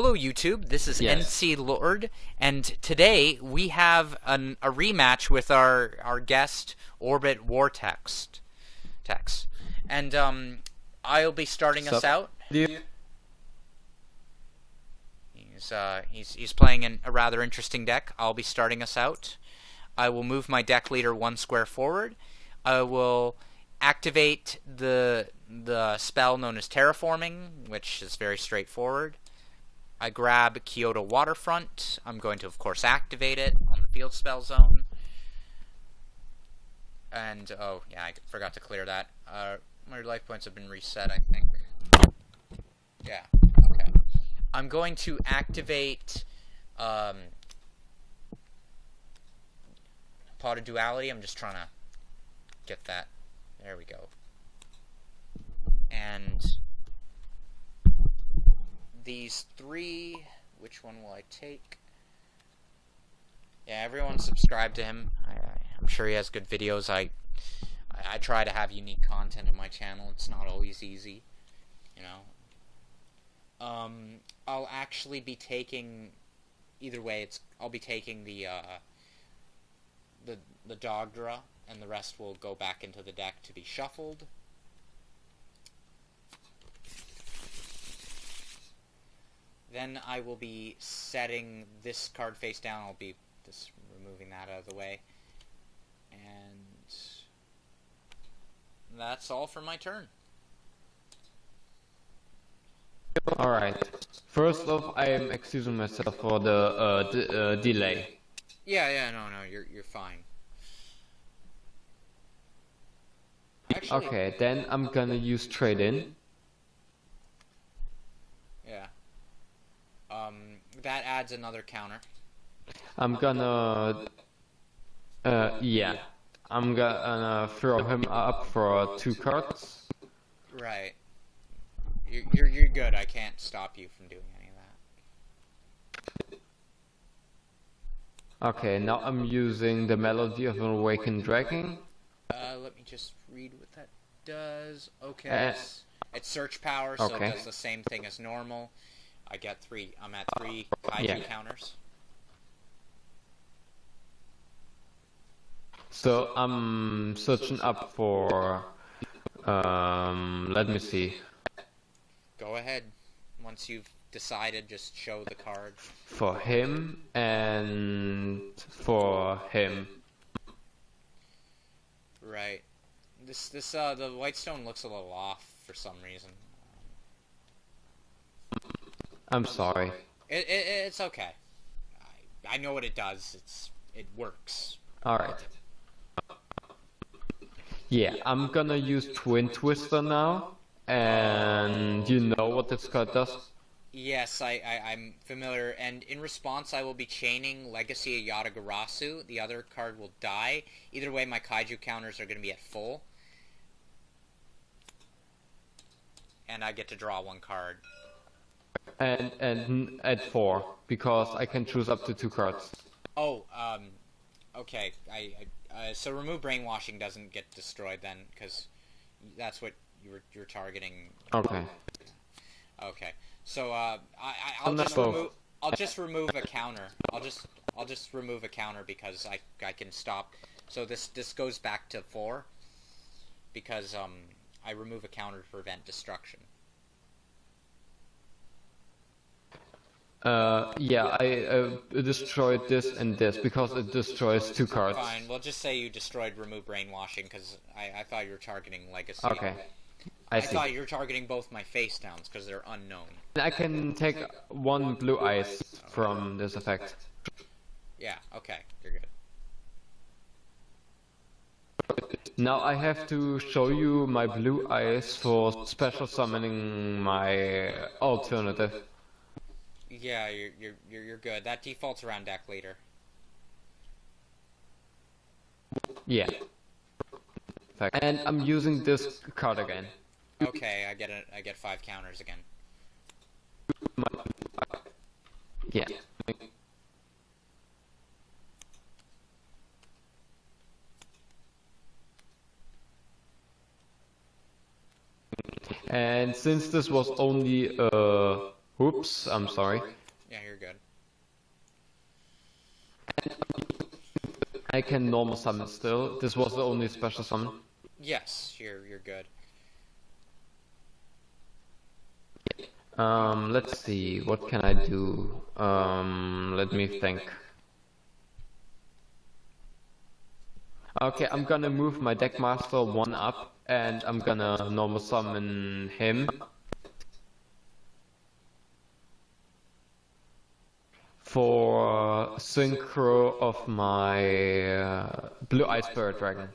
Hello YouTube, this is Yes. NC Lord, and today we have a rematch with our guest Orbit Vortex. And I'll be starting us out. He's playing a rather interesting deck. I'll be starting us out. I will move my deck leader 1 square forward. I will activate the spell known as Terraforming, which is very straightforward. I grab Kyoto Waterfront. I'm going to, of course, activate it on the field spell zone. And, oh, yeah, I forgot to clear that. My life points have been reset, I think. Yeah, okay. I'm going to activate Pot of Duality. I'm just trying to get that. There we go. And these three, which one will I take? Yeah, everyone subscribe to him. I'm sure he has good videos. I try to have unique content on my channel. It's not always easy, you know. I'll actually be taking, either way, I'll be taking the Dogdra, and the rest will go back into the deck to be shuffled. Then I will be setting this card face down. I'll be just removing that out of the way. And that's all for my turn. Alright. First off, I am excusing myself for the delay. Yeah, no, you're fine. Actually, Okay, then I'm gonna use trade-in. yeah. That adds another counter. I'm gonna... yeah. I'm gonna throw him up for 2 cards. Right. You're good. I can't stop you from doing any of that. Okay, now I'm using the Melody of an Awakened Dragon. Let me just read what that does. Okay, it's search power, so okay. it does the same thing as normal. I'm at 3 Kaiju counters. So I'm searching up for... let me see. Go ahead. Once you've decided, just show the card. For him and for him. Right. The Whitestone looks a little off for some reason. I'm sorry. It's okay. I know what it does. It works. Alright. Yeah, I'm gonna use Twin Twister now. And you know what this card does? Yes, I'm familiar, and in response I will be chaining Legacy of Yatagarasu. The other card will die. Either way, my Kaiju counters are going to be at full. And I get to draw 1 card. And at 4, because I can choose up to 2 cards. Oh, okay. So remove Brainwashing doesn't get destroyed then, because that's what you're targeting. Okay. Okay. So I'll just remove a counter. I'll just remove a counter because I can stop. So this goes back to 4 because I remove a counter to prevent destruction. Yeah, I destroyed this and this because it destroys 2 cards. Fine. We'll just say you destroyed remove Brainwashing because I thought you were targeting Legacy. Okay. I see. thought you were targeting both my face downs because they're unknown. I can take 1 blue ice from this effect. Yeah, okay, you're good. Now I have to show you my blue ice for special summoning my alternative. Yeah, you're good. That defaults around deck leader. Yeah. And I'm using this card again. Okay, I get 5 counters again. Yeah. And since this was only a Oops, I'm sorry. Yeah, you're good. I can normal summon still. This was the only special summon. Yes, you're good. Let's see, what can I do? Let me think. Okay, I'm gonna move my deck master one up, and I'm gonna normal summon him for synchro of my blue ice spirit dragon.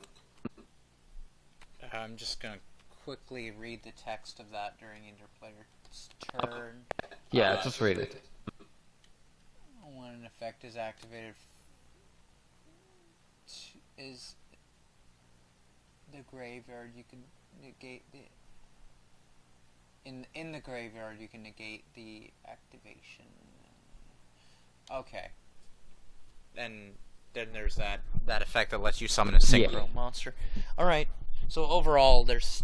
I'm just gonna quickly read the text of that during interplayer's turn. Yeah, just read it. When an effect is activated, is the graveyard, you can negate the. In the graveyard, you can negate the activation. Okay. Then there's that effect that lets you summon a synchro monster. All right. So overall, there's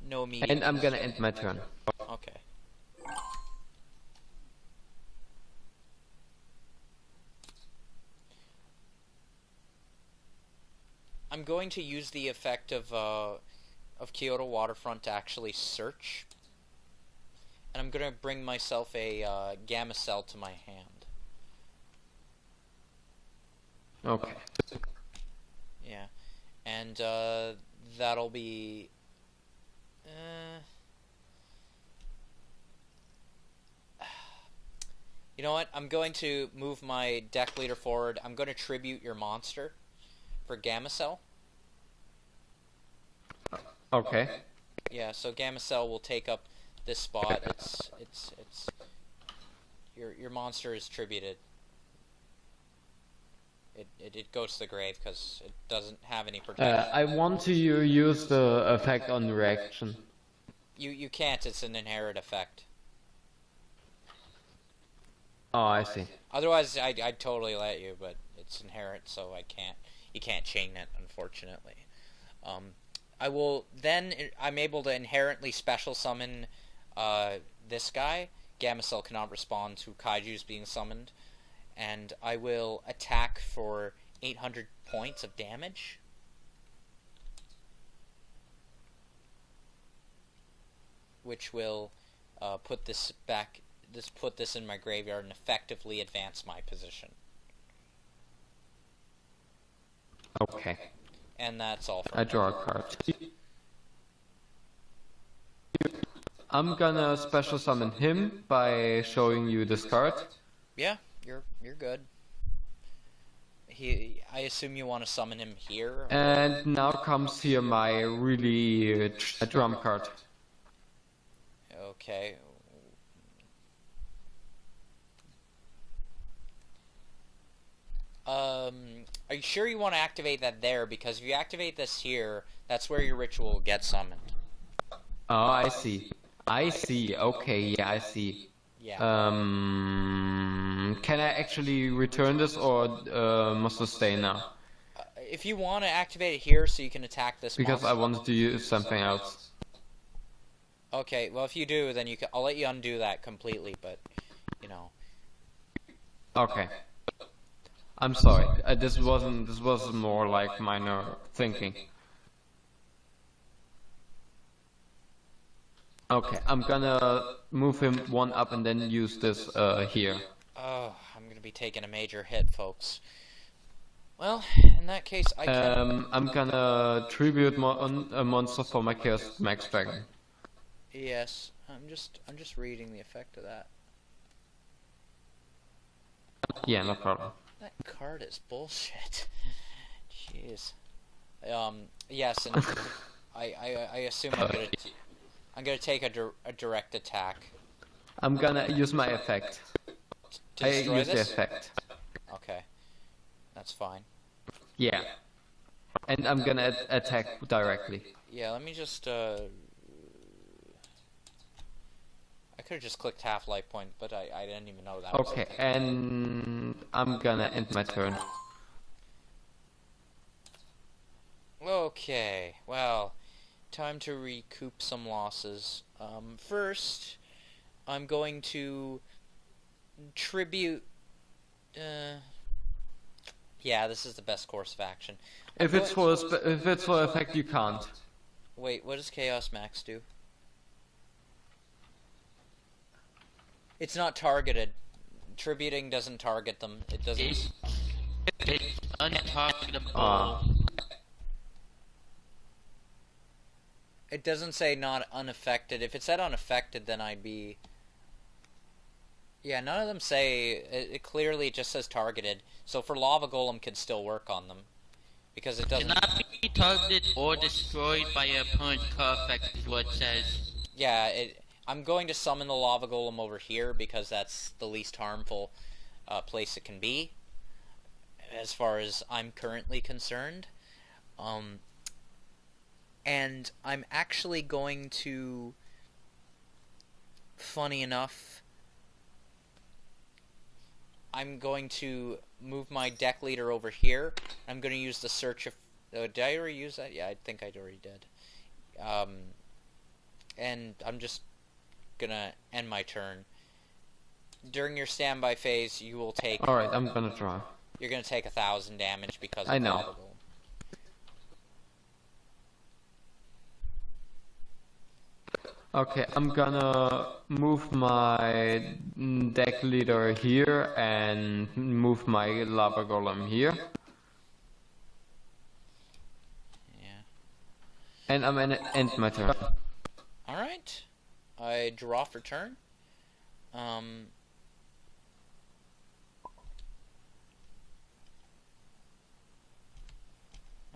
no immediate. And I'm gonna end my turn. Okay. I'm going to use the effect of Kyoto Waterfront to actually search, and I'm gonna bring myself a Gamma Cell to my hand. Okay. Yeah, and that'll be. You know what? I'm going to move my deck leader forward. I'm going to tribute your monster for Gamma Cell. Okay. Yeah, so Gamma Cell will take up this spot. It's your monster is tributed. It goes to the grave because it doesn't have any protection. I want to use the effect on reaction. You can't. It's an inherent effect. Oh, I see. Otherwise, I'd totally let you, but it's inherent, so I can't. You can't chain it, unfortunately. I will then. I'm able to inherently special summon this guy. Gamma Cell cannot respond to Kaijus being summoned, and I will attack for 800 points of damage. Which will put this back. Put this in my graveyard and effectively advance my position. Okay. And that's all. I draw a card. I'm gonna special summon him by showing you this card. Yeah, you're good. I assume you want to summon him here. And now comes here my really drum card. Okay. Are you sure you want to activate that there? Because if you activate this here, that's where your ritual will get summoned. Oh, I see. I see. Okay, yeah, I see. Yeah. Can I actually return this, or must it stay now? If you want to activate it here so you can attack this Because monster. I wanted to use something else. Okay, well if you do, then I'll let you undo that completely, but, you know. Okay. I'm sorry. This was more like minor thinking. Okay, I'm gonna move him one up and then use this here. Oh, I'm gonna be taking a major hit, folks. Well, in that case, I can... I'm gonna tribute a monster for my Chaos Max Dragon. Yes, I'm just reading the effect of that. Yeah, no problem. That card is bullshit. Jeez. Yes, and I assume I'm gonna take a direct attack. I'm gonna use my effect. To I destroy use the this? effect. Okay, that's fine. Yeah. And I'm gonna attack directly. Yeah, let me just I could have just clicked half life point, but I didn't even know that. Okay, and I'm gonna end my turn. Okay, well, time to recoup some losses. First, I'm going to tribute... yeah, this is the best course of action. If it's for effect, you can't. Wait, what does Chaos Max do? It's not targeted. Tributing doesn't target them. It doesn't... It's untargetable. It doesn't say not unaffected. If it said unaffected, then I'd be... Yeah, none of them say... It clearly just says targeted. So for Lava Golem could still work on them. Because it doesn't... Cannot be targeted or destroyed by your opponent's car effect is what it says. Yeah, I'm going to summon the Lava Golem over here because that's the least harmful place it can be. As far as I'm currently concerned. And I'm actually going to... Funny enough... I'm going to move my deck leader over here. I'm going to use the search of... did I already use that? Yeah, I think I already did. And I'm just going to end my turn. During your standby phase, you will take... Alright, I'm gonna try. You're going to take 1,000 damage because of I know. Lava Golem. Okay, I'm gonna move my deck leader here and move my lava golem here. Yeah. And I'm gonna end my turn. Alright. I draw for turn. I'm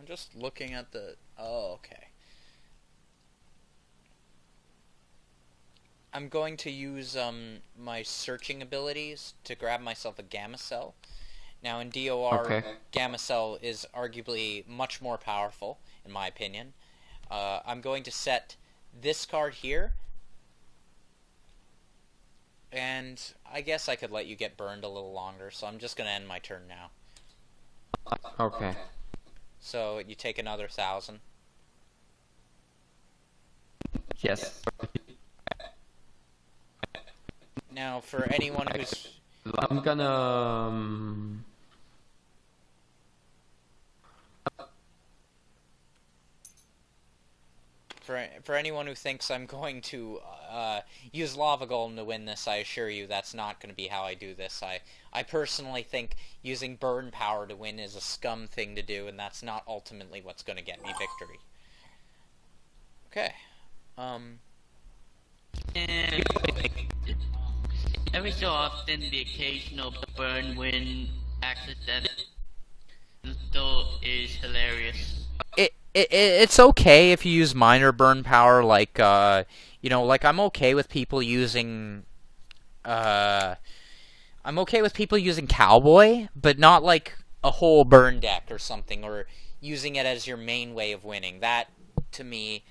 just looking at the... Oh, okay. I'm going to use my searching abilities to grab myself a Gamma Cell. Now in DOR, Okay. Gamma Cell is arguably much more powerful, in my opinion. I'm going to set this card here. And I guess I could let you get burned a little longer, so I'm just going to end my turn now. Okay. So you take another 1,000. Yes. Now, for anyone who's... I'm gonna... For anyone who thinks I'm going to use Lava Golem to win this, I assure you that's not going to be how I do this. I personally think using burn power to win is a scum thing to do, and that's not ultimately what's going to get me victory. Okay. And every so often, the occasional burn win accidental is hilarious. It's okay if you use minor burn power, like like I'm okay with people using Cowboy, but not like a whole burn deck or something, or using it as your main way of winning. That to me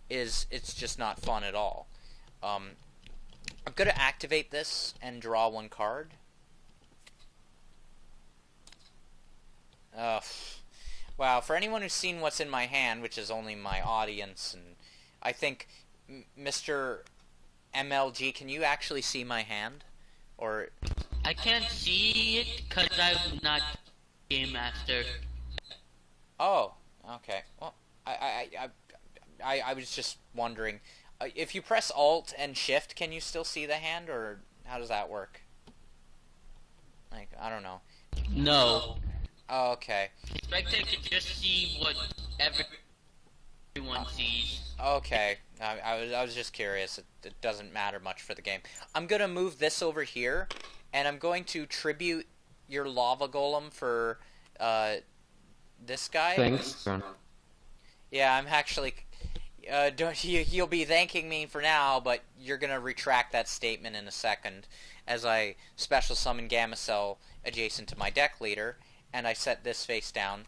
it's just not fun at all. I'm going to activate this and draw one card. Wow, for anyone who's seen what's in my hand, which is only my audience, and I think Mr. MLG, can you actually see my hand? Or I can't see it because I'm not Game Master. oh, okay. Well, I was just wondering. If you press Alt and Shift, can you still see the hand, or how does that work? Like, I don't know. No. Oh, okay. Spectator can just see what everyone sees. Okay. I was just curious. It doesn't matter much for the game. I'm gonna move this over here, and I'm going to tribute your Lava Golem for this guy. Thanks. Yeah, I'm actually... you'll be thanking me for now, but you're gonna retract that statement in a second, as I special summon Gamma Cell adjacent to my deck leader, and I set this face down.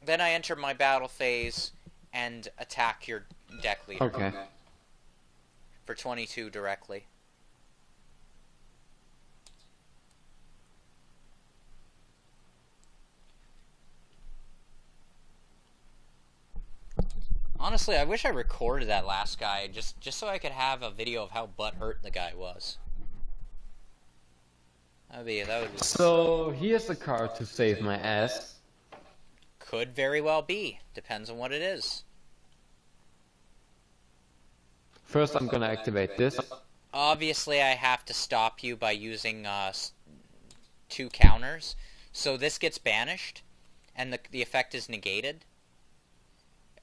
Then I enter my battle phase and attack your deck leader. Okay. For 22 directly. Honestly, I wish I recorded that last guy just so I could have a video of how butthurt the guy was. That would be. So here's a card to save my ass. Could very well be. Depends on what it is. First, I'm gonna activate this. Obviously, I have to stop you by using 2 counters. So this gets banished, and the effect is negated.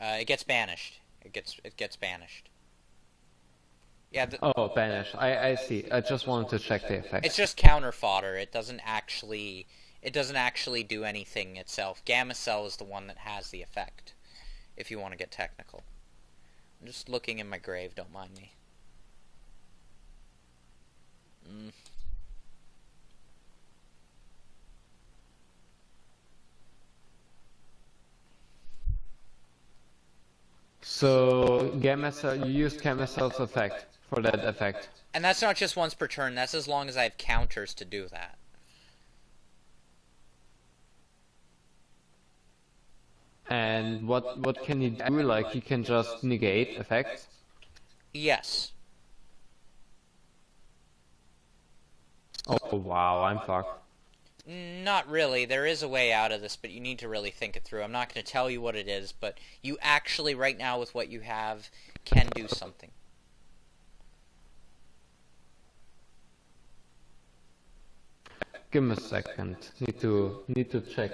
It gets banished. It gets banished. Yeah. Oh, banish. I see. I just wanted to check the effect. It's just counter fodder. It doesn't actually do anything itself. Gamma Cell is the one that has the effect. If you want to get technical. I'm just looking in my grave. Don't mind me. So Gamma Cell, you use Gamma Cell's effect for that effect. And that's not just once per turn. That's as long as I have counters to do that. And what can you do? Like, you can just negate effects? Yes. Oh wow, I'm fucked. Not really. There is a way out of this, but you need to really think it through. I'm not going to tell you what it is, but you actually, right now, with what you have, can do something. Give me a second. Need to check.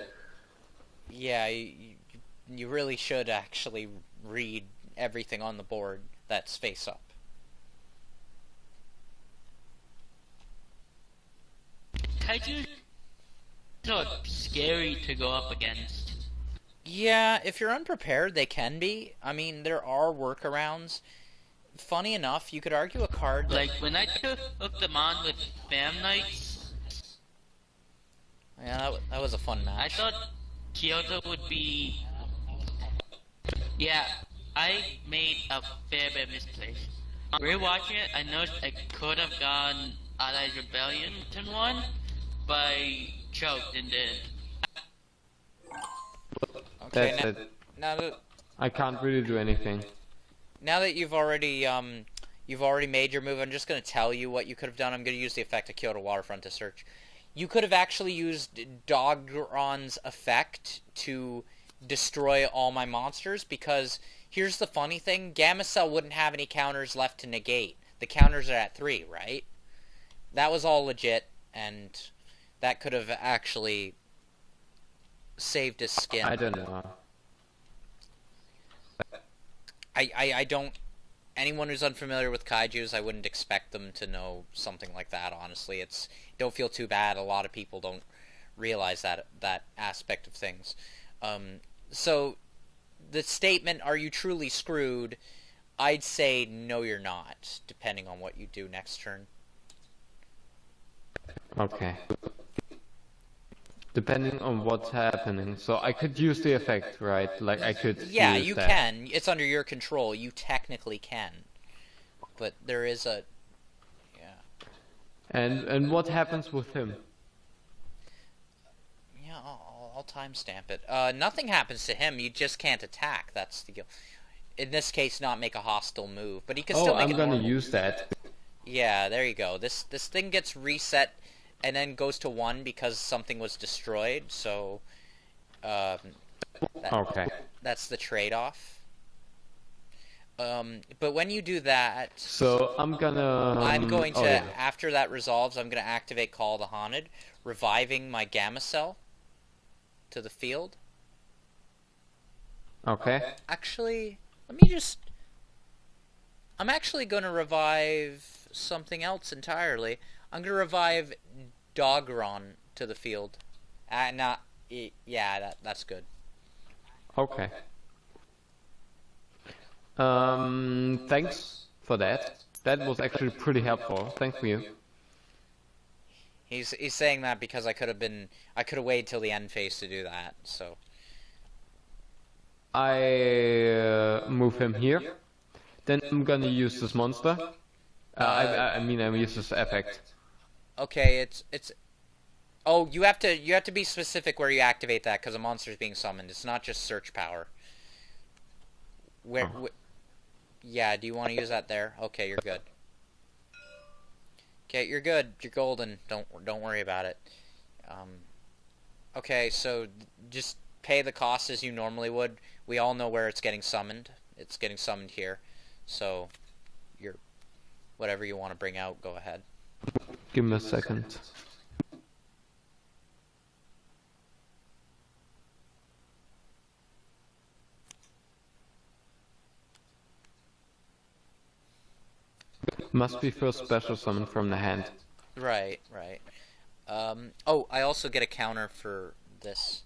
Yeah, you really should actually read everything on the board that's face up. Kaijus are scary to go up against. Yeah, if you're unprepared, they can be. I mean, there are workarounds. Funny enough, you could argue a card that... Like, when I took them on with Spam Knights... Yeah, that was a fun match. I thought Kyoto would be... Yeah, I made a fair bit of misplays. Rewatching it, I noticed I could have gone Allied Rebellion turn 1, but I choked and did. Okay, That's it. now that... I can't really do anything. Now that you've already made your move, I'm just going to tell you what you could have done. I'm going to use the effect of Kyoto Waterfront to search. You could have actually used Dogron's effect to destroy all my monsters, because here's the funny thing. Gamma Cell wouldn't have any counters left to negate. The counters are at 3, right? That was all legit, and that could have actually saved his skin. I don't know. I don't... Anyone who's unfamiliar with Kaijus, I wouldn't expect them to know something like that, honestly. Don't feel too bad. A lot of people don't realize that aspect of things. So, the statement, are you truly screwed? I'd say, no, you're not, depending on what you do next turn. Okay. Depending on what's happening. So I could use the effect, right? Like, I could Yeah, use you that. can. It's under your control. You technically can. But there is a... Yeah. And what happens with him? Yeah, I'll timestamp it. Nothing happens to him. You just can't attack. That's the... In this case, not make a hostile move. But he can still make I'm gonna normal. use that. Yeah, there you go. This thing gets reset and then goes to 1 because something was destroyed, so... Okay. That's the trade-off. But when you do that... So I'm gonna... I'm going to, yeah. after that resolves, I'm going to activate Call of the Haunted, reviving my Gamma Cell to the field. Okay. Actually, let me just... I'm actually going to revive something else entirely. I'm going to revive Dogron to the field. Yeah, that's good. Okay. Thanks for that. That was actually pretty helpful. Thank you. He's saying that because I could have waited till the end phase to do that, so... I move him here. Then I'm gonna use this monster. I mean, I use this effect. Okay, it's... Oh, you have to be specific where you activate that, because a monster's being summoned. It's not just search power. Where? Oh. Yeah. Do you want to use that there? Okay, you're good. Okay, you're good. You're golden. Don't worry about it. Okay, so just pay the cost as you normally would. We all know where it's getting summoned. It's getting summoned here. So, whatever you want to bring out, go ahead. Give me a second. Must be first special summon from the hand. Right. Oh, I also get a counter for this.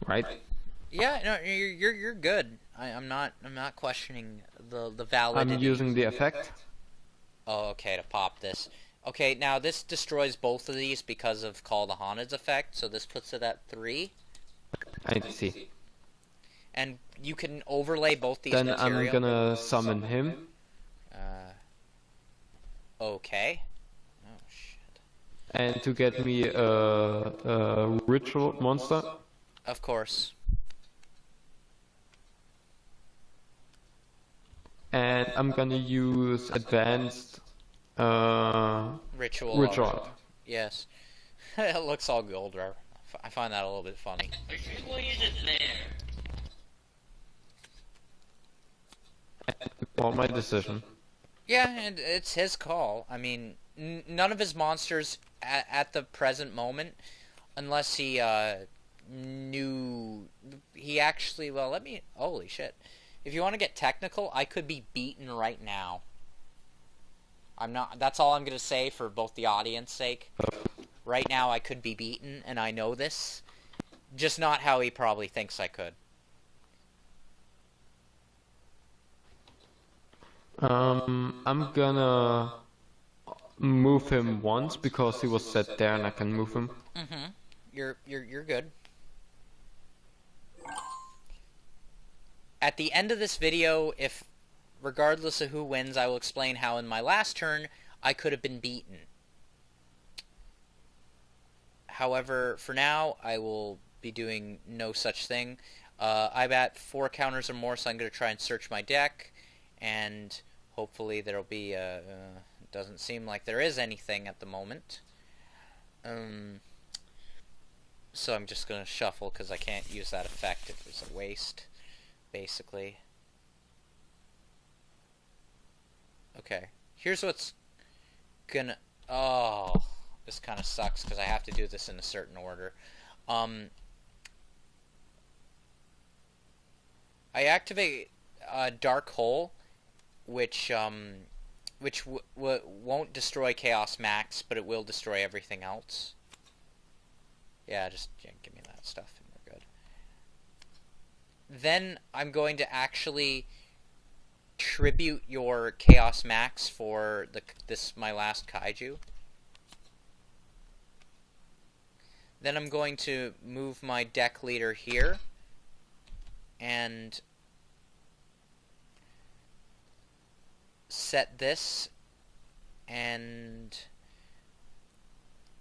Right? Yeah, no, you're good. I'm not questioning the validity. I'm using the effect. Oh, okay, to pop this. Okay, now this destroys both of these because of Call the Haunted's effect, so this puts it at 3. I see. And you can overlay both these Then material. I'm gonna summon him. Okay. Oh, shit. And to get me a ritual monster. Of course. And I'm gonna use advanced Ritual. Yes. It looks all gold, rare. I find that a little bit funny. Are you sure we'll use it there? For my decision. Yeah, and it's his call. I mean, none of his monsters at the present moment, unless he knew he actually. Well, let me. Holy shit! If you want to get technical, I could be beaten right now. I'm not. That's all I'm gonna say for both the audience sake. Right now, I could be beaten, and I know this. Just not how he probably thinks I could. I'm gonna move him once because he was set there and I can move him. Mm-hmm. You're good. At the end of this video, if regardless of who wins, I will explain how in my last turn I could have been beaten. However, for now, I will be doing no such thing. I'm at 4 counters or more, so I'm going to try and search my deck, and hopefully there'll be doesn't seem like there is anything at the moment. So I'm just going to shuffle because I can't use that effect. It was a waste, basically. Okay, here's what's gonna... Oh, this kind of sucks because I have to do this in a certain order. I activate Dark Hole, which won't destroy Chaos Max, but it will destroy everything else. Yeah, just give me that stuff and we're good. Then I'm going to actually tribute your Chaos Max for my last Kaiju. Then I'm going to move my deck leader here and set this, and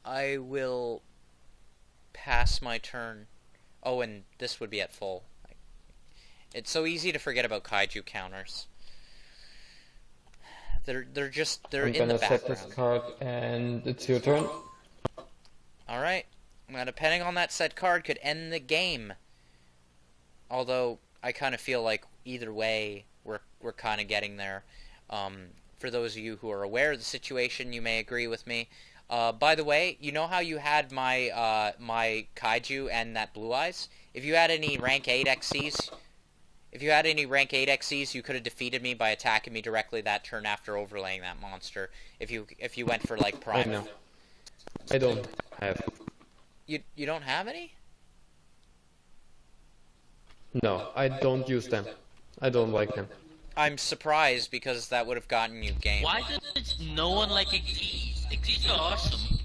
I will pass my turn. Oh, and this would be at full. It's so easy to forget about Kaiju counters. They're in the background. I'm gonna set this card and it's your turn. Alright. Now, depending on that set card, could end the game. Although, I kind of feel like either way, we're kind of getting there. For those of you who are aware of the situation, you may agree with me. By the way, you know how you had my my Kaiju and that Blue Eyes? If you had any rank 8 XCs, you could have defeated me by attacking me directly that turn after overlaying that monster. If you went for like Prime. I know. I don't have. You don't have any? No, I don't use them. I don't like them. I'm surprised because that would have gotten you game. Why does no one like Xyz? Xyz are awesome.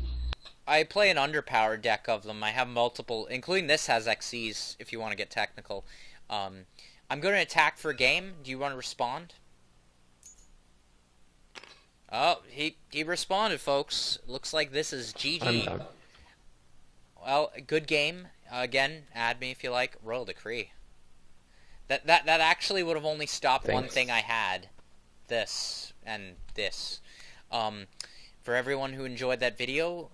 I play an underpowered deck of them. I have multiple, including this has XCs if you want to get technical. I'm going to attack for a game. Do you want to respond? Oh, he responded, folks. Looks like this is GG. I'm done. Well, good game. Again, add me if you like. Royal Decree. That actually would have only stopped one Thanks. thing I had. This and this. For everyone who enjoyed that video,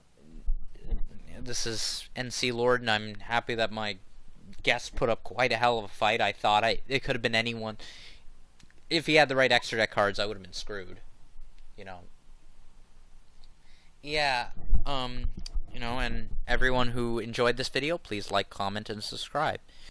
this is NC Lord, and I'm happy that my guest put up quite a hell of a fight. I thought it could have been anyone. If he had the right extra deck cards, I would have been screwed. You know. Yeah. And everyone who enjoyed this video, please like, comment, and subscribe.